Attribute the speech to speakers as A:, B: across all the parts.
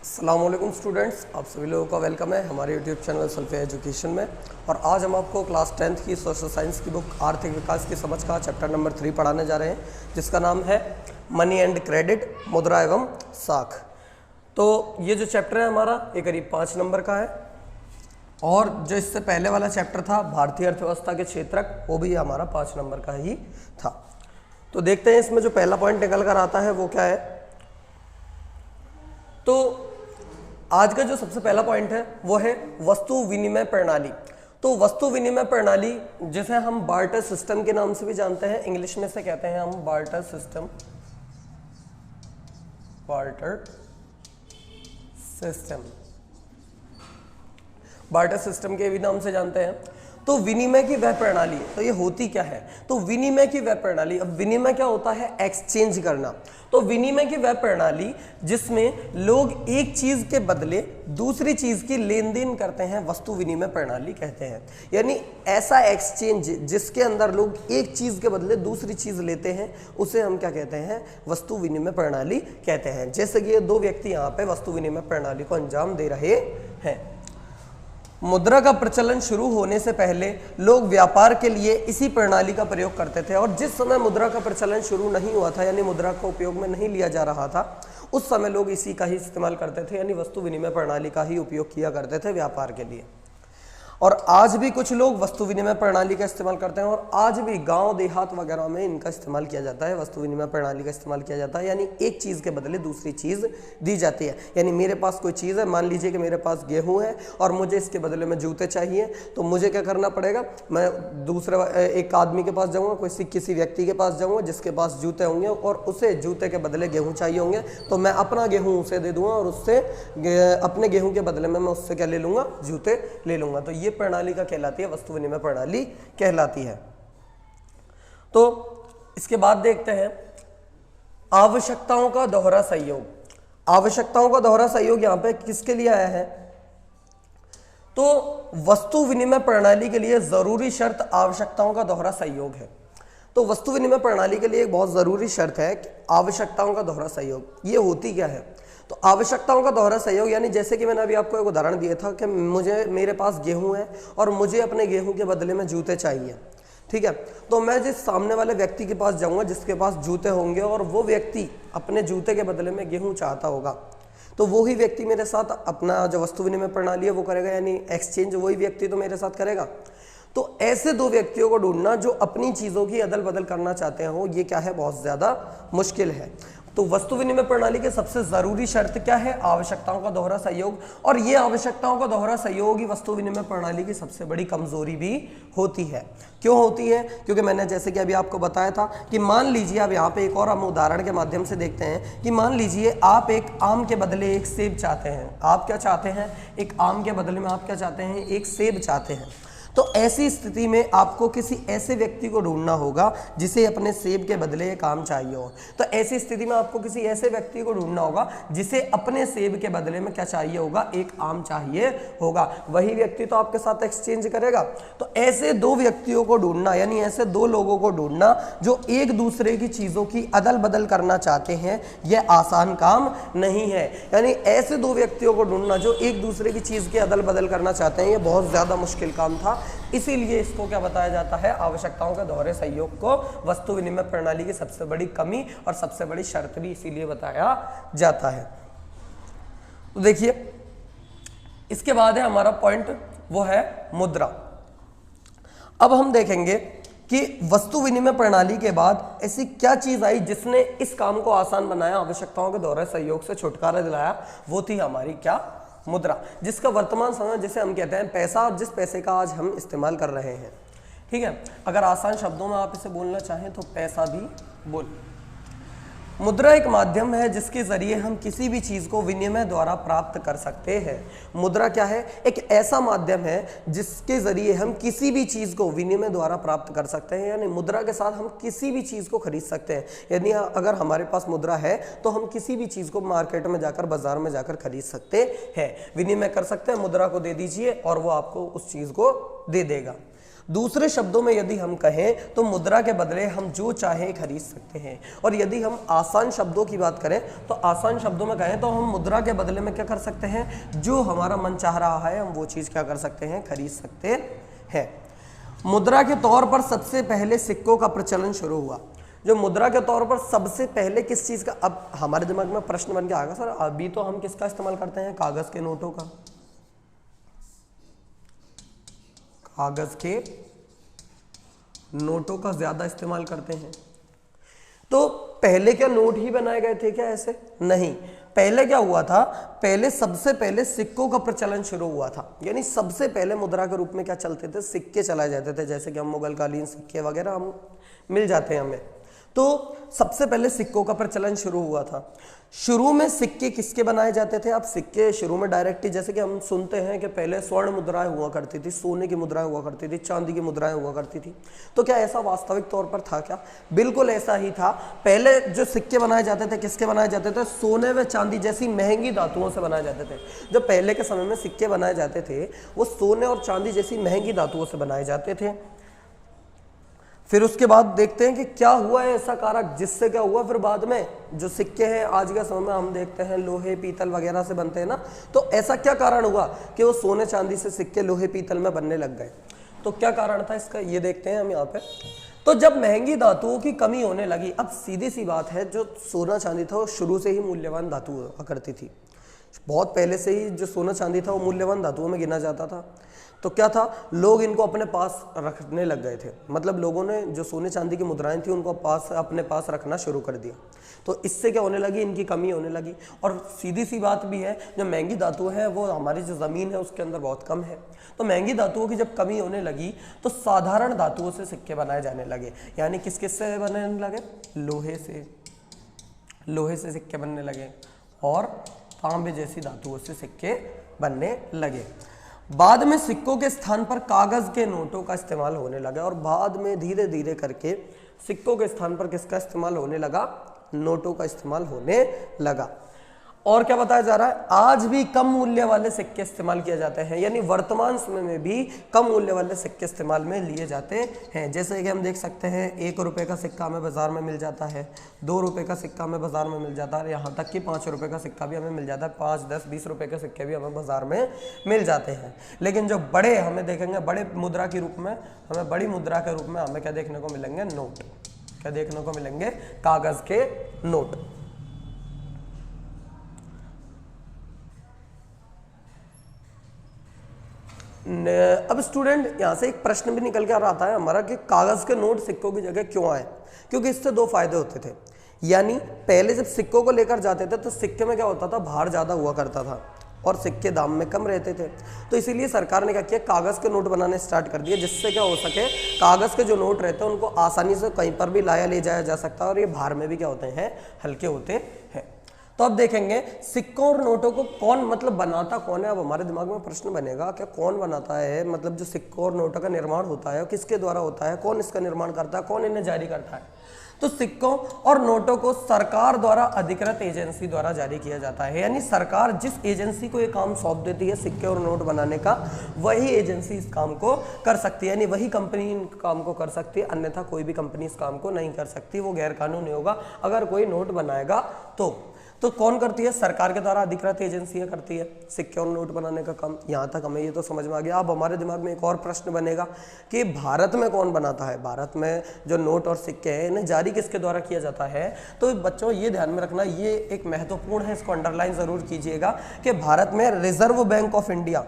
A: अस्सलामुअलैकुम स्टूडेंट्स, आप सभी लोगों का वेलकम है हमारे यूट्यूब चैनल सल्फे एजुकेशन में। और आज हम आपको क्लास 10th की सोशल साइंस की बुक आर्थिक विकास की समझ का चैप्टर नंबर 3 पढ़ाने जा रहे हैं, जिसका नाम है मनी एंड क्रेडिट, मुद्रा एवं साख। तो ये जो चैप्टर है हमारा ये करीब 5 नंबर का है, और जो इससे पहले वाला चैप्टर था भारतीय अर्थव्यवस्था के क्षेत्रक, वो भी हमारा 5 नंबर का ही था। तो देखते हैं इसमें जो पहला पॉइंट निकल कर आता है वो क्या है। तो आज का जो सबसे पहला पॉइंट है वो है वस्तु विनिमय प्रणाली। तो वस्तु विनिमय प्रणाली जिसे हम बार्टर सिस्टम के नाम से भी जानते हैं, इंग्लिश में से कहते हैं हम barter system, barter system, barter system के भी नाम से जानते हैं। तो विनिमय की वह प्रणाली, तो ये होती क्या है, तो विनिमय की वह प्रणाली। अब विनिमय क्या होता है, एक्सचेंज करना। तो विनिमय की वह प्रणाली जिसमें लोग एक चीज के बदले दूसरी चीज की लेन देन करते हैं, वस्तु विनिमय प्रणाली कहते हैं। यानी ऐसा एक्सचेंज जिसके अंदर लोग एक चीज के बदले दूसरी चीज लेते हैं, उसे हम क्या कहते हैं, वस्तु विनिमय प्रणाली कहते हैं। जैसे कि ये दो व्यक्ति यहाँ पे वस्तु विनिमय प्रणाली को अंजाम दे रहे हैं। मुद्रा का प्रचलन शुरू होने से पहले लोग व्यापार के लिए इसी प्रणाली का प्रयोग करते थे, और जिस समय मुद्रा का प्रचलन शुरू नहीं हुआ था, यानी मुद्रा को उपयोग में नहीं लिया जा रहा था, उस समय लोग इसी का ही इस्तेमाल करते थे, यानी वस्तु विनिमय प्रणाली का ही उपयोग किया करते थे व्यापार के लिए। और आज भी कुछ लोग वस्तु विनिमय प्रणाली का इस्तेमाल करते हैं, और आज भी गांव देहात वगैरह में इनका इस्तेमाल किया जाता है, वस्तु विनिमय प्रणाली का इस्तेमाल किया जाता है। यानी एक चीज़ के बदले दूसरी चीज़ दी जाती है। यानी मेरे पास कोई चीज़ है, मान लीजिए कि मेरे पास गेहूं है और मुझे इसके बदले में जूते चाहिए, तो मुझे क्या करना पड़ेगा, मैं दूसरे एक आदमी के पास जाऊँगा, किसी व्यक्ति के पास जाऊँगा जिसके पास जूते होंगे, और उसे जूते के बदले गेहूँ चाहिए होंगे, तो मैं अपना गेहूँ उसे दे दूँगा और उससे अपने गेहूँ के बदले में मैं उससे क्या ले लूँगा, जूते ले लूँगा। तो ये प्रणाली का कहलाती है, वस्तु विनिमय प्रणाली कहलाती है। तो इसके बाद देखते हैं आवश्यकताओं का दोहरा सहयोग। आवश्यकताओं का दोहरा सहयोग यहां पे किसके लिए आया है, तो वस्तु विनिमय प्रणाली के लिए जरूरी शर्त आवश्यकताओं का दोहरा सहयोग है। तो वस्तु विनिमय प्रणाली के लिए एक बहुत जरूरी शर्त है कि आवश्यकताओं का दोहरा सहयोग। ये होती क्या है, तो आवश्यकताओं का दोहरा सहयोग यानी जैसे कि मैंने अभी आपको एक उदाहरण दिया था कि मेरे पास गेहूं है और मुझे अपने गेहूं के बदले में जूते चाहिए, ठीक है। तो मैं जिस सामने वाले व्यक्ति के पास जाऊंगा जिसके पास जूते होंगे, और वो व्यक्ति अपने जूते के बदले में गेहूं चाहता होगा, तो वो ही व्यक्ति मेरे साथ अपना जो वस्तु विनिमय प्रणाली है वो करेगा, यानी एक्सचेंज वही व्यक्ति तो मेरे साथ करेगा। तो ऐसे दो व्यक्तियों को ढूंढना जो अपनी चीजों की अदल बदल करना चाहते हो, ये क्या है, बहुत ज्यादा मुश्किल है। तो वस्तु विनिमय प्रणाली के सबसे जरूरी शर्त क्या है, आवश्यकताओं का दोहरा सहयोग। और ये आवश्यकताओं का दोहरा सहयोग ही वस्तु विनिमय प्रणाली की सबसे बड़ी कमजोरी भी होती है। क्यों होती है, क्योंकि मैंने जैसे कि अभी आपको बताया था कि मान लीजिए, अब यहाँ पे एक और हम उदाहरण के माध्यम से देखते हैं कि मान लीजिए आप एक आम के बदले एक सेब चाहते हैं। आप क्या चाहते हैं, एक आम के बदले में आप क्या चाहते हैं, एक सेब चाहते हैं। तो ऐसी स्थिति में आपको किसी ऐसे व्यक्ति को ढूंढना होगा जिसे अपने सेब के बदले एक आम चाहिए हो। तो ऐसी स्थिति में आपको किसी ऐसे व्यक्ति को ढूंढना होगा जिसे अपने सेब के बदले में क्या चाहिए होगा, एक आम चाहिए होगा। वही व्यक्ति तो आपके साथ एक्सचेंज करेगा। तो ऐसे दो व्यक्तियों को ढूंढना, यानी ऐसे दो लोगों को ढूंढना जो एक दूसरे की चीजों की अदल बदल करना चाहते हैं, यह आसान काम नहीं है। यानी ऐसे दो व्यक्तियों को ढूंढना जो एक दूसरे की चीज की अदल बदल करना चाहते हैं, यह बहुत ज्यादा मुश्किल काम था। इसीलिए इसको क्या बताया जाता है, आवश्यकताओं के दोहरे सहयोग को वस्तु विनिमय प्रणाली की सबसे बड़ी कमी और सबसे बड़ी शर्त भी इसीलिए बताया जाता है। तो देखिए इसके बाद है हमारा पॉइंट, वो है मुद्रा। अब हम देखेंगे कि वस्तु विनिमय प्रणाली के बाद ऐसी क्या चीज आई जिसने इस काम को आसान बनाया, आवश्यकताओं के दोहरे सहयोग से छुटकारा दिलाया। वो थी हमारी क्या, मुद्रा, जिसका वर्तमान समय जिसे हम कहते हैं पैसा, और जिस पैसे का आज हम इस्तेमाल कर रहे हैं, ठीक है। अगर आसान शब्दों में आप इसे बोलना चाहें तो पैसा भी बोल। मुद्रा एक माध्यम है जिसके जरिए हम किसी भी चीज को विनिमय द्वारा प्राप्त कर सकते हैं। मुद्रा क्या है, एक ऐसा माध्यम है जिसके जरिए हम किसी भी चीज को विनिमय द्वारा प्राप्त कर सकते हैं। यानी मुद्रा के साथ हम किसी भी चीज को खरीद सकते हैं। यानी अगर हमारे पास मुद्रा है तो हम किसी भी चीज को मार्केट में जाकर, बाजार में जाकर खरीद सकते हैं, विनिमय कर सकते हैं। मुद्रा को दे दीजिए और वो आपको उस चीज को दे देगा। दूसरे शब्दों में यदि हम कहें तो मुद्रा के बदले हम जो चाहें खरीद सकते हैं। और यदि हम आसान शब्दों की बात करें तो आसान शब्दों में कहें तो हम मुद्रा के बदले में क्या कर सकते हैं, जो हमारा मन चाह रहा है हम वो चीज क्या कर सकते हैं, खरीद सकते हैं। मुद्रा के तौर पर सबसे पहले सिक्कों का प्रचलन शुरू हुआ। जो मुद्रा के तौर पर सबसे पहले किस चीज का, अब हमारे दिमाग में प्रश्न बन के आएगा सर अभी तो हम किसका इस्तेमाल करते हैं, कागज के नोटों का, कागज के नोटों का ज्यादा इस्तेमाल करते हैं। तो पहले क्या नोट ही बनाए गए थे क्या, ऐसे नहीं। पहले क्या हुआ था, पहले सबसे पहले सिक्कों का प्रचलन शुरू हुआ था। यानी सबसे पहले मुद्रा के रूप में क्या चलते थे, सिक्के चलाए जाते थे। जैसे कि हम मुगल कालीन सिक्के वगैरह हम मिल जाते हैं हमें। तो सबसे पहले सिक्कों का प्रचलन शुरू हुआ था। शुरू में सिक्के किसके बनाए जाते थे, अब सिक्के शुरू में डायरेक्ट, जैसे कि हम सुनते हैं कि पहले स्वर्ण मुद्राएं हुआ करती थी, सोने की मुद्राएं हुआ करती थी, चांदी की मुद्राएं हुआ करती थी। तो क्या ऐसा वास्तविक तौर पर था क्या, बिल्कुल ऐसा ही था। पहले जो सिक्के बनाए जाते थे किसके बनाए जाते थे, सोने व चांदी जैसी महंगी धातुओं से बनाए जाते थे। जो पहले के समय में सिक्के बनाए जाते थे वो सोने और चांदी जैसी महंगी धातुओं से बनाए जाते थे। फिर उसके बाद देखते हैं कि क्या हुआ है ऐसा कारक जिससे क्या हुआ, फिर बाद में जो सिक्के हैं आज के समय में हम देखते हैं लोहे पीतल वगैरह से बनते हैं ना, तो ऐसा क्या कारण हुआ कि वो सोने चांदी से सिक्के लोहे पीतल में बनने लग गए। तो क्या कारण था इसका, ये देखते हैं हम यहाँ पे। तो जब महंगी धातुओं की कमी होने लगी, अब सीधी सी बात है, जो सोना चांदी था वो शुरू से ही मूल्यवान धातु हुआ करती थी। बहुत पहले से ही जो सोना चांदी था वो मूल्यवान धातुओं में गिना जाता था। तो क्या था, लोग इनको अपने पास रखने लग गए थे। मतलब लोगों ने जो सोने चांदी की मुद्राएं थी उनको अपने पास रखना शुरू कर दिया। तो इससे क्या होने लगी, इनकी कमी होने लगी। और सीधी सी बात भी है, जो महंगी धातु है वो हमारी जो ज़मीन है उसके अंदर बहुत कम है। तो महंगी धातुओं की जब कमी होने लगी तो साधारण धातुओं से सिक्के बनाए जाने लगे। यानी किस किस से बनने लगे, लोहे से सिक्के बनने लगे और तांबे जैसी धातुओं से सिक्के बनने लगे। बाद में सिक्कों के स्थान पर कागज के नोटों का इस्तेमाल होने लगा और बाद में धीरे धीरे करके सिक्कों के स्थान पर किसका इस्तेमाल होने लगा, नोटों का इस्तेमाल होने लगा। और क्या बताया जा रहा है, आज भी कम मूल्य वाले सिक्के इस्तेमाल किए जाते हैं। यानी वर्तमान समय में भी कम मूल्य वाले सिक्के इस्तेमाल में लिए जाते हैं। जैसे कि हम देख सकते हैं 1 रुपये का सिक्का हमें बाजार में मिल जाता है, 2 रुपये का सिक्का हमें बाजार में मिल जाता है, यहाँ तक कि 5 रुपये का सिक्का भी हमें मिल जाता है, 5, 10, 20 रुपये के सिक्के भी हमें बाजार में मिल जाते हैं। लेकिन जो बड़े हमें देखेंगे, बड़े मुद्रा के रूप में हमें, बड़ी मुद्रा के रूप में हमें क्या देखने को मिलेंगे, नोट। क्या देखने को मिलेंगे, कागज के नोट। अब स्टूडेंट यहाँ से एक प्रश्न भी निकल के आ रहा है हमारा कि कागज के नोट सिक्कों की जगह क्यों आए। क्योंकि इससे 2 फायदे होते थे। यानी पहले जब सिक्कों को लेकर जाते थे तो सिक्के में क्या होता था, भार ज्यादा हुआ करता था और सिक्के दाम में कम रहते थे। तो इसीलिए सरकार ने क्या किया, कागज के नोट बनाने स्टार्ट कर दिए, जिससे क्या हो सके, कागज के जो नोट रहते हैं उनको आसानी से कहीं पर भी लाया ले जाया जा सकता है और ये भार में भी क्या होते हैं, हल्के होते हैं। तो अब देखेंगे सिक्कों और नोटों को कौन, मतलब बनाता कौन है। अब हमारे दिमाग में प्रश्न बनेगा क्या कौन बनाता है, मतलब जो सिक्कों और नोटों का निर्माण होता है किसके द्वारा होता है, कौन इसका निर्माण करता है, कौन इन्हें जारी करता है। तो सिक्कों और नोटों को सरकार द्वारा अधिकृत एजेंसी द्वारा जारी किया जाता है। यानी सरकार जिस एजेंसी को ये काम सौंप देती है सिक्के और नोट बनाने का, वही एजेंसी इस काम को कर सकती है। यानी वही कंपनी इन काम को कर सकती है, अन्यथा कोई भी कंपनी इस काम को नहीं कर सकती। वो गैर कानूनी होगा अगर कोई नोट बनाएगा तो कौन करती है, सरकार के द्वारा अधिकृत एजेंसियां करती है सिक्के और नोट बनाने का काम। यहाँ तक हमें ये तो समझ में आ गया। अब हमारे दिमाग में एक और प्रश्न बनेगा कि भारत में कौन बनाता है। भारत में जो नोट और सिक्के हैं इन्हें जारी किसके द्वारा किया जाता है। तो बच्चों ये ध्यान में रखना, ये एक महत्वपूर्ण है, इसको अंडरलाइन जरूर कीजिएगा कि भारत में रिजर्व बैंक ऑफ इंडिया,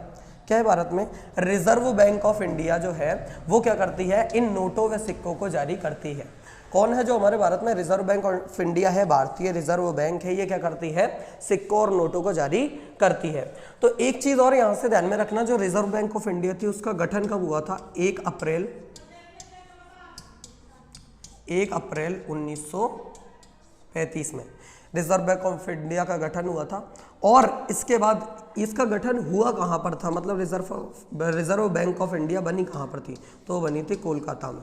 A: क्या है भारत में, रिजर्व बैंक ऑफ इंडिया जो है वो क्या करती है, इन नोटों व सिक्कों को जारी करती है। कौन है जो हमारे भारत में, रिजर्व बैंक ऑफ इंडिया है, भारतीय रिजर्व बैंक है, ये क्या करती है, सिक्कों और नोटों को जारी करती है। तो एक चीज और यहां से ध्यान में रखना, जो रिजर्व बैंक ऑफ इंडिया थी उसका गठन कब हुआ था, 1 अप्रैल 1935 में रिजर्व बैंक ऑफ इंडिया का गठन हुआ था। और इसके बाद इसका गठन हुआ कहां पर था, मतलब रिजर्व बैंक ऑफ इंडिया बनी कहां पर थी, तो बनी थी कोलकाता में।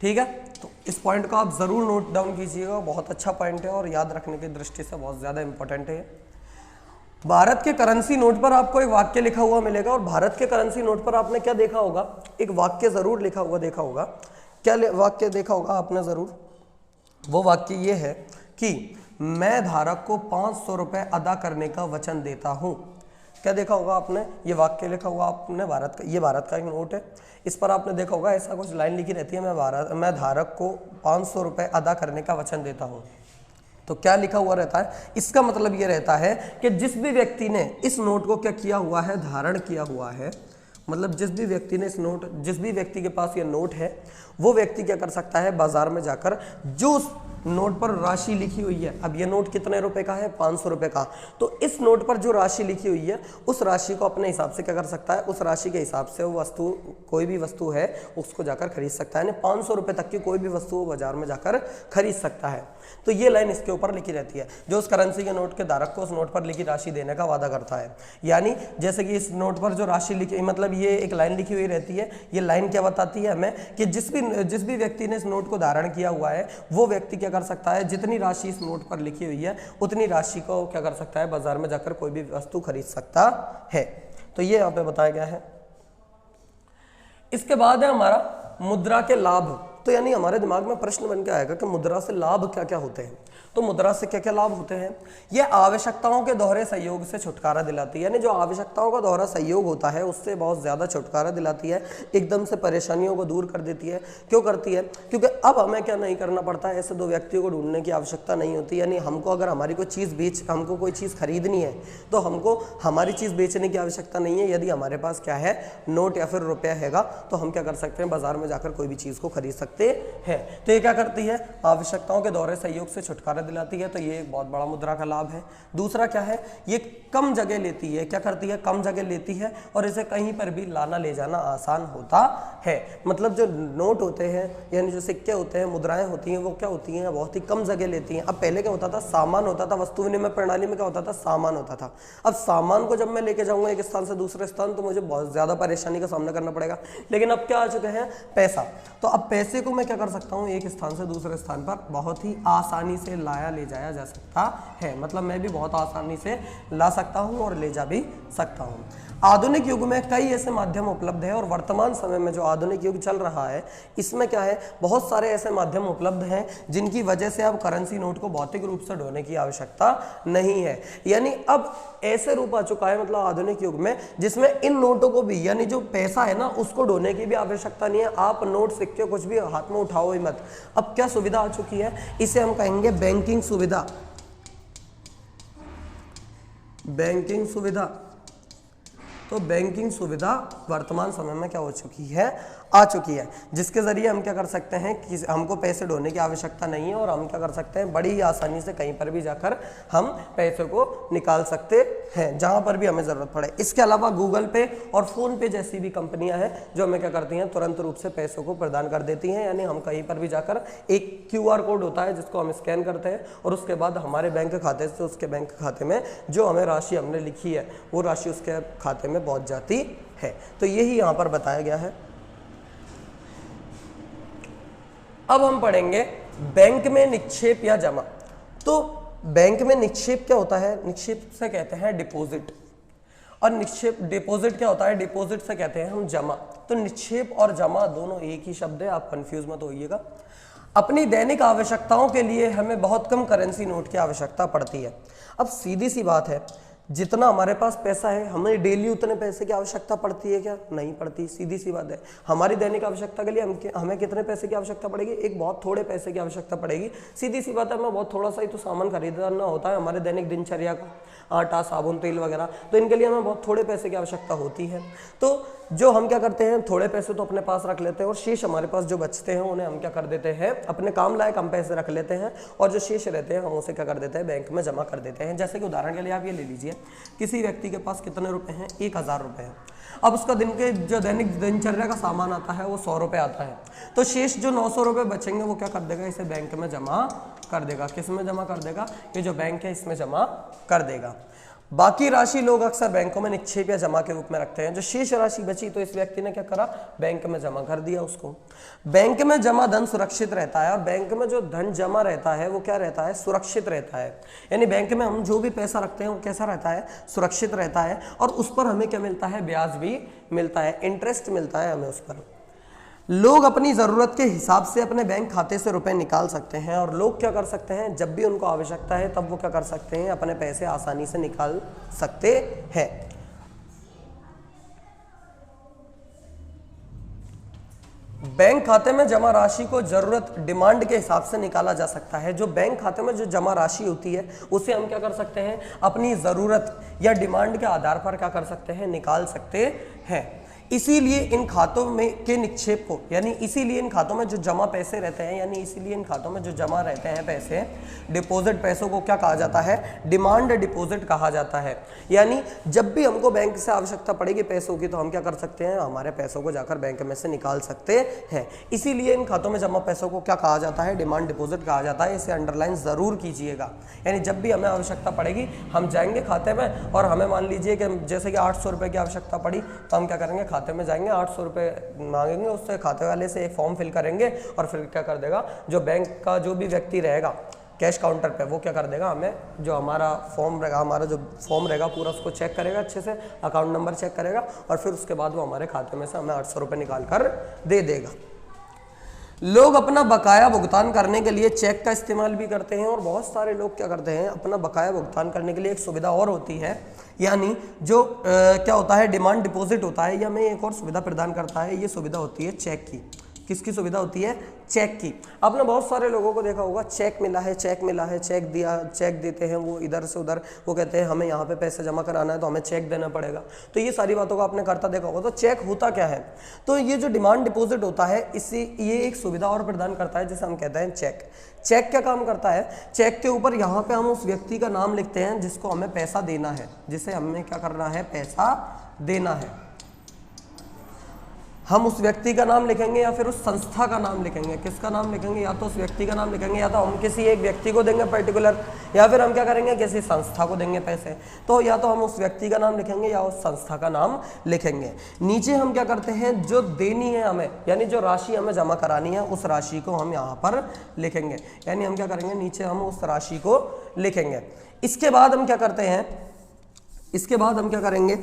A: ठीक है, तो इस पॉइंट को आप जरूर नोट डाउन कीजिएगा, बहुत अच्छा पॉइंट है और याद रखने की दृष्टि से बहुत ज़्यादा इंपॉर्टेंट है। भारत के करेंसी नोट पर आपको एक वाक्य लिखा हुआ मिलेगा, और भारत के करेंसी नोट पर आपने क्या देखा होगा, एक वाक्य जरूर लिखा हुआ देखा होगा। क्या वाक्य देखा होगा आपने जरूर? वो वाक्य ये है कि मैं धारक को 500 रुपए अदा करने का वचन देता हूं। क्या देखा होगा आपने? ये वाक्य लिखा हुआ आपने भारत का, ये भारत का एक नोट है, इस पर आपने देखा होगा ऐसा कुछ लाइन लिखी रहती है, मैं धारक को 500 रुपए अदा करने का वचन देता हूं। तो क्या लिखा हुआ रहता है? इसका मतलब ये रहता है कि जिस भी व्यक्ति ने इस नोट को क्या किया हुआ है, धारण किया हुआ है, मतलब जिस भी व्यक्ति ने इस नोट, जिस भी व्यक्ति के पास ये नोट है, वो व्यक्ति क्या कर सकता है, बाजार में जाकर जो नोट पर राशि लिखी हुई है, अब ये नोट कितने रुपए का है, 500 रुपए का, तो इस नोट पर जो राशि लिखी हुई है उस राशि को अपने हिसाब से क्या कर सकता है, उस राशि के हिसाब से वो वस्तु, कोई भी वस्तु है उसको जाकर खरीद सकता है, यानी 500 रुपए तक की कोई भी वस्तु वो बाजार में जाकर खरीद सकता है। तो ये लाइन इसके ऊपर लिखी रहती है, जो उस करेंसी के नोट के धारक को उस नोट पर लिखी राशि देने का वादा करता है। यानी जैसे कि इस नोट पर जो राशि लिखी, मतलब ये एक लाइन लिखी हुई रहती है, ये लाइन क्या बताती है हमें कि जिस भी व्यक्ति ने इस नोट को धारण किया हुआ है वो व्यक्ति क्या कर सकता है, जितनी राशि इस नोट पर लिखी हुई है उतनी राशि को क्या कर सकता है, बाजार में जाकर कोई भी वस्तु खरीद सकता है। तो ये यहाँ पे बताया गया है। इसके बाद है हमारा मुद्रा के लाभ। तो यानी हमारे दिमाग में प्रश्न बन के आएगा कि मुद्रा से लाभ क्या क्या होते हैं। तो मुद्रा से क्या क्या लाभ होते हैं? ये आवश्यकताओं के दोहरे सहयोग से छुटकारा दिलाती है, यानी जो आवश्यकताओं का दोहरा सहयोग होता है उससे बहुत ज़्यादा छुटकारा दिलाती है, एकदम से परेशानियों को दूर कर देती है। क्यों करती है? क्योंकि अब हमें क्या नहीं करना पड़ता है, ऐसे दो व्यक्तियों को ढूंढने की आवश्यकता नहीं होती। यानी हमको अगर हमारी कोई चीज़ हमको कोई चीज़ खरीदनी है तो हमको हमारी चीज़ बेचने की आवश्यकता नहीं है। यदि हमारे पास क्या है, नोट या फिर रुपया हैगा, तो हम क्या कर सकते हैं, बाजार में जाकर कोई भी चीज़ को खरीद सकते हैं। तो ये क्या करती है, आवश्यकताओं के दोहरे सहयोग से छुटकारा दिलाती है। तो ये एक बहुत बड़ा मुद्रा का लाभ है। दूसरा क्या है, ये कम जगह लेती है। क्या करती है, कम जगह लेती है और इसे कहीं पर भी लाना ले जाना आसान होता है। मतलब जो नोट होते हैं यानी जो सिक्के होते हैं, मुद्राएं होती हैं, वो क्या होती हैं, बहुत ही कम जगह लेती हैं। अब पहले क्या होता था, सामान होता था, वस्तु विनिमय प्रणाली में क्या होता था, सामान होता था। अब सामान को जब मैं लेके जाऊंगा एक स्थान से दूसरे स्थान, तो मुझे बहुत ज्यादा परेशानी का सामना करना पड़ेगा। लेकिन अब क्या आ चुके हैं, पैसा। तो अब पैसे को मैं क्या कर सकता हूँ, एक स्थान से दूसरे स्थान पर बहुत ही आसानी से लाया ले जाया जा सकता है। मतलब मैं भी बहुत आसानी से ला सकता हूं और ले जा भी सकता हूं। आधुनिक युग में कई ऐसे माध्यम उपलब्ध हैं और वर्तमान समय में जो आधुनिक युग चल रहा है इसमें क्या है, बहुत सारे ऐसे माध्यम उपलब्ध हैं जिनकी वजह से अब करेंसी नोट को भौतिक रूप से ढोने की आवश्यकता नहीं है। यानी अब ऐसे रूप आ चुका है, मतलब आधुनिक युग में, जिसमें इन नोटों को भी, यानी जो पैसा है ना, उसको ढोने की भी आवश्यकता नहीं है। आप नोट, सिक्के कुछ भी हाथ में उठाओ ही मत। अब क्या सुविधा आ चुकी है, इसे हम कहेंगे बैंकिंग सुविधा। बैंकिंग सुविधा। तो बैंकिंग सुविधा वर्तमान समय में क्या हो चुकी है, आ चुकी है, जिसके जरिए हम क्या कर सकते हैं कि हमको पैसे ढोने की आवश्यकता नहीं है और हम क्या कर सकते हैं, बड़ी ही आसानी से कहीं पर भी जाकर हम पैसे को निकाल सकते हैं जहां पर भी हमें जरूरत पड़े। इसके अलावा गूगल पे और फोन पे जैसी भी कंपनियां हैं जो हमें क्या करती हैं, तुरंत रूप से पैसों को प्रदान कर देती हैं। यानी हम कहीं पर भी जाकर एक QR कोड होता है जिसको हम स्कैन करते हैं और उसके बाद हमारे बैंक खाते से उसके बैंक खाते में जो हमें राशि हमने लिखी है वो राशि उसके खाते में पहुंच जाती है। तो यही यहाँ पर बताया गया है। अब हम पढ़ेंगे बैंक में निक्षेप या जमा। तो बैंक में निक्षेप क्या होता है, निक्षेप से कहते हैं डिपॉजिट, और निक्षेप, डिपॉजिट क्या होता है, डिपॉजिट से कहते हैं हम जमा। तो निक्षेप और जमा दोनों एक ही शब्द है, आप कंफ्यूज मत होइएगा। अपनी दैनिक आवश्यकताओं के लिए हमें बहुत कम करेंसी नोट की आवश्यकता पड़ती है। अब सीधी सी बात है, जितना हमारे पास पैसा है हमें डेली उतने पैसे की आवश्यकता पड़ती है क्या, नहीं पड़ती। सीधी सी बात है, हमारी दैनिक आवश्यकता के लिए हमें कितने पैसे की आवश्यकता पड़ेगी, एक बहुत थोड़े पैसे की आवश्यकता पड़ेगी। सीधी सी बात है, हमें बहुत थोड़ा सा ही तो सामान खरीदना होता है हमारे दैनिक दिनचर्या का, आटा, साबुन, तेल वगैरह, तो इनके लिए हमें बहुत थोड़े पैसे की आवश्यकता होती है। तो जो हम क्या करते हैं, थोड़े पैसे तो अपने पास रख लेते हैं और शेष हमारे पास जो बचते हैं उन्हें हम क्या कर देते हैं, अपने काम लायक हम पैसे रख लेते हैं और जो शेष रहते हैं हम उसे क्या कर देते हैं, बैंक में जमा कर देते हैं। जैसे कि उदाहरण के लिए आप ये ले लीजिए, किसी व्यक्ति के पास कितने रुपए हैं, 1000 रुपए हैं। अब उसका दिन के जो दैनिक दिनचर्या का सामान आता है वो 100 रुपए आता है, तो शेष जो 900 रुपए बचेंगे वो क्या कर देगा, इसे बैंक में जमा कर देगा। किस में जमा कर देगा, ये जो बैंक है इसमें जमा कर देगा। बाकी राशि लोग अक्सर बैंकों में निक्षेप या जमा के रूप में रखते हैं। जो शेष राशि बची तो इस व्यक्ति ने क्या करा, बैंक में जमा कर दिया उसको। बैंक में जमा धन सुरक्षित रहता है और बैंक में जो धन जमा रहता है वो क्या रहता है, सुरक्षित रहता है। यानी बैंक में हम जो भी पैसा रखते हैं वो कैसा रहता है, सुरक्षित रहता है और उस पर हमें क्या मिलता है, ब्याज भी मिलता है, इंटरेस्ट मिलता है हमें उस पर। लोग अपनी ज़रूरत के हिसाब से अपने बैंक खाते से रुपए निकाल सकते हैं और लोग क्या कर सकते हैं, जब भी उनको आवश्यकता है तब वो क्या कर सकते हैं, अपने पैसे आसानी से निकाल सकते हैं। बैंक खाते में जमा राशि को जरूरत डिमांड के हिसाब से निकाला जा सकता है। जो बैंक खाते में जो जमा राशि होती है उसे हम क्या कर सकते हैं, अपनी ज़रूरत या डिमांड के आधार पर क्या कर सकते हैं, निकाल सकते हैं। इसीलिए इन खातों में के निक्षेप को, यानी इसीलिए इन खातों में जो जमा पैसे रहते हैं, यानी इसीलिए इन खातों में जो जमा रहते हैं पैसे, डिपॉजिट पैसों को क्या कहा जाता है, डिमांड डिपॉजिट कहा जाता है। यानी जब भी हमको बैंक से आवश्यकता पड़ेगी पैसों की तो हम क्या कर सकते हैं, हमारे पैसों को जाकर बैंक में से निकाल सकते हैं। इसीलिए इन खातों में जमा पैसों को क्या कहा जाता है, डिमांड डिपॉजिट कहा जाता है। इसे अंडरलाइन जरूर कीजिएगा। यानी जब भी हमें आवश्यकता पड़ेगी हम जाएंगे खाते में और हमें मान लीजिए कि जैसे कि 800 रुपये की आवश्यकता पड़ी तो हम क्या करेंगे, खाते में जाएंगे, 800 रुपये मांगेंगे, उससे खाते वाले से एक फॉर्म फिल करेंगे और फिर क्या कर देगा, जो बैंक का जो भी व्यक्ति रहेगा कैश काउंटर पे वो क्या कर देगा, हमें जो हमारा फॉर्म रहेगा, हमारा जो फॉर्म रहेगा पूरा उसको चेक करेगा, अच्छे से अकाउंट नंबर चेक करेगा और फिर उसके बाद वो हमारे खाते में से हमें 800 रुपये निकाल कर दे देगा। लोग अपना बकाया भुगतान करने के लिए चेक का इस्तेमाल भी करते हैं और बहुत सारे लोग क्या करते हैं, अपना बकाया भुगतान करने के लिए एक सुविधा और होती है, यानी जो क्या होता है, डिमांड डिपॉजिट होता है, यह हमें एक और सुविधा प्रदान करता है। ये सुविधा होती है चेक की। किसकी सुविधा होती है, चेक की। आपने बहुत सारे लोगों को देखा होगा, चेक मिला है, चेक मिला है, चेक दिया, चेक देते हैं वो इधर से उधर, वो कहते हैं हमें यहाँ पे पैसे जमा कराना है तो हमें चेक देना पड़ेगा। तो ये सारी बातों को आपने करता देखा होगा। तो चेक होता क्या है, तो ये जो डिमांड डिपॉजिट होता है इससे ये एक सुविधा और प्रदान करता है जिसे हम कहते हैं चेक। चेक क्या काम करता है, चेक के ऊपर यहाँ पे हम उस व्यक्ति का नाम लिखते हैं जिसको हमें पैसा देना है, जिसे हमें क्या करना है, पैसा देना है। हम उस व्यक्ति का नाम लिखेंगे या फिर उस संस्था का नाम लिखेंगे। किसका नाम लिखेंगे, या तो उस व्यक्ति का नाम लिखेंगे या तो हम किसी एक व्यक्ति को देंगे पर्टिकुलर, या फिर हम क्या करेंगे, किसी संस्था को देंगे पैसे। तो या तो हम उस व्यक्ति का नाम लिखेंगे या उस संस्था का नाम लिखेंगे। नीचे हम क्या करते हैं, जो देनी है हमें, यानी जो राशि हमें जमा करानी है उस राशि को हम यहाँ पर लिखेंगे। यानी हम क्या करेंगे, नीचे हम उस राशि को लिखेंगे। इसके बाद हम क्या करते हैं, इसके बाद हम क्या करेंगे,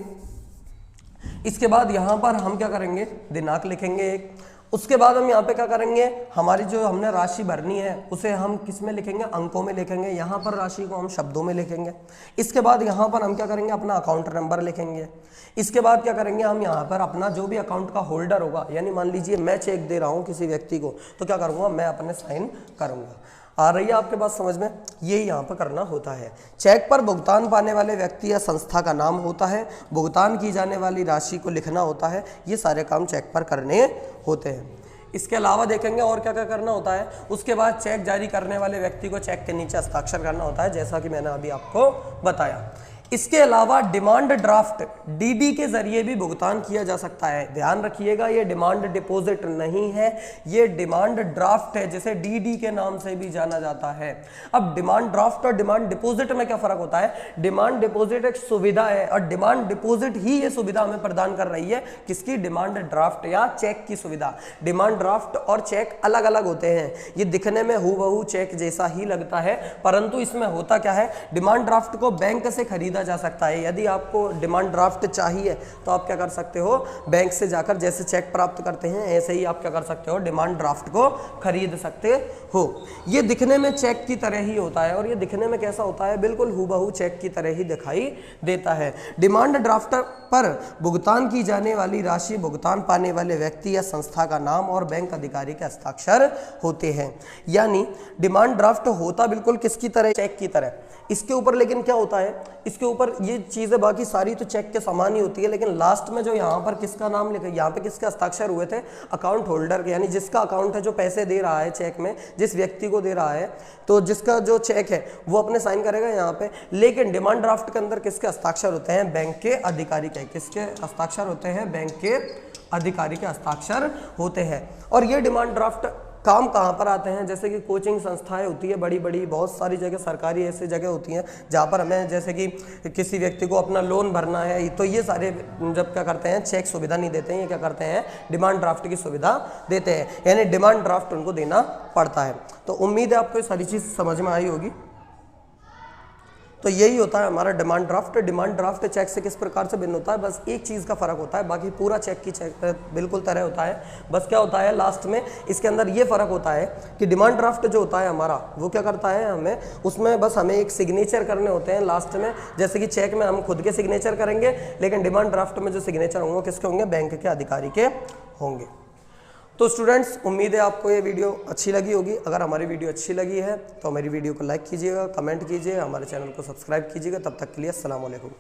A: इसके बाद यहाँ पर हम क्या करेंगे, दिनांक लिखेंगे एक। उसके बाद हम यहाँ पे क्या करेंगे, हमारी जो हमने राशि भरनी है उसे हम किस में लिखेंगे, अंकों में लिखेंगे। यहाँ पर राशि को हम शब्दों में लिखेंगे। इसके बाद यहाँ पर हम क्या करेंगे, अपना अकाउंट नंबर लिखेंगे। इसके बाद क्या करेंगे, हम यहाँ पर अपना जो भी अकाउंट का होल्डर होगा, यानी मान लीजिए मैं चेक दे रहा हूँ किसी व्यक्ति को, तो क्या करूँगा, मैं अपने साइन करूँगा। आ रही है आपके पास समझ में, यही यहाँ पर करना होता है। चेक पर भुगतान पाने वाले व्यक्ति या संस्था का नाम होता है, भुगतान की जाने वाली राशि को लिखना होता है। ये सारे काम चेक पर करने होते हैं। इसके अलावा देखेंगे और क्या क्या करना होता है। उसके बाद चेक जारी करने वाले व्यक्ति को चेक के नीचे हस्ताक्षर करना होता है, जैसा कि मैंने अभी आपको बताया। इसके अलावा डिमांड ड्राफ्ट डीडी के जरिए भी भुगतान किया जा सकता है। ध्यान रखिएगा, ये डिमांड डिपॉजिट नहीं है, ये डिमांड ड्राफ्ट है, जिसे डीडी के नाम से भी जाना जाता है। अब डिमांड ड्राफ्ट और डिमांड डिपॉजिट में क्या फर्क होता है, डिमांड डिपॉजिट एक सुविधा है और डिमांड डिपॉजिट ही ये सुविधा हमें प्रदान कर रही है। किसकी, डिमांड ड्राफ्ट या चेक की सुविधा। डिमांड ड्राफ्ट और चेक अलग अलग होते हैं। ये दिखने में हूबहू चेक जैसा ही लगता है, परंतु इसमें होता क्या है, डिमांड ड्राफ्ट को बैंक से खरीदा जा सकता है। यदि आपको डिमांड ड्राफ्ट चाहिए तो आप क्या कर सकते हो, बैंक से जाकर जैसे चेक प्राप्त करते हैं ऐसे ही आप क्या कर सकते हो, डिमांड ड्राफ्ट को खरीद सकते हो। ये दिखने में चेक की तरह ही होता है और ये दिखने में कैसा होता है, बिल्कुल हूबहू चेक की तरह ही दिखाई देता है। डिमांड ड्राफ्ट पर भुगतान की जाने वाली राशि, भुगतान पाने वाले व्यक्ति या संस्था का नाम और बैंक अधिकारी के हस्ताक्षर होते हैं। यानी डिमांड ड्राफ्ट होता बिल्कुल किसकी तरह, चेक की तरह। इसके ऊपर लेकिन क्या होता है, इसके ऊपर ये चीजें बाकी सारी तो चेक के समान ही होती है, लेकिन लास्ट में जो यहाँ पर किसका नाम लिखा, यहाँ पे किसके हस्ताक्षर हुए थे, अकाउंट होल्डर के, यानी जिसका अकाउंट है, जो पैसे दे रहा है चेक में, जिस व्यक्ति को दे रहा है, तो जिसका जो चेक है वो अपने साइन करेगा यहाँ पे। लेकिन डिमांड ड्राफ्ट के अंदर किसके हस्ताक्षर होते हैं, बैंक के अधिकारी के। किसके हस्ताक्षर होते हैं, बैंक के अधिकारी के हस्ताक्षर होते हैं। और ये डिमांड ड्राफ्ट काम कहाँ पर आते हैं, जैसे कि कोचिंग संस्थाएं होती है बड़ी बड़ी, बहुत सारी जगह सरकारी ऐसी जगह होती हैं जहाँ पर हमें जैसे कि किसी व्यक्ति को अपना लोन भरना है, तो ये सारे जब क्या करते हैं चेक सुविधा नहीं देते हैं, ये क्या करते हैं डिमांड ड्राफ्ट की सुविधा देते हैं, यानी डिमांड ड्राफ्ट उनको देना पड़ता है। तो उम्मीद है आपको ये सारी चीज़ समझ में आई होगी। तो यही होता है हमारा demand draft. Demand draft cheque से किस प्रकार से भिन्न होता है, बस एक चीज़ का फर्क होता है, बाकी पूरा चेक की चेक बिल्कुल तरह होता है। बस क्या होता है लास्ट में इसके अंदर ये फर्क होता है कि डिमांड ड्राफ्ट जो होता है हमारा वो क्या करता है, हमें उसमें बस हमें एक सिग्नेचर करने होते हैं लास्ट में, जैसे कि चेक में हम खुद के सिग्नेचर करेंगे, लेकिन डिमांड ड्राफ्ट में जो सिग्नेचर होंगे किसके होंगे, बैंक के अधिकारी के होंगे। तो स्टूडेंट्स उम्मीद है आपको ये वीडियो अच्छी लगी होगी। अगर हमारी वीडियो अच्छी लगी है तो हमारी वीडियो को लाइक कीजिएगा, कमेंट कीजिए, हमारे चैनल को सब्सक्राइब कीजिएगा। तब तक के लिए अस्सलाम वालेकुम।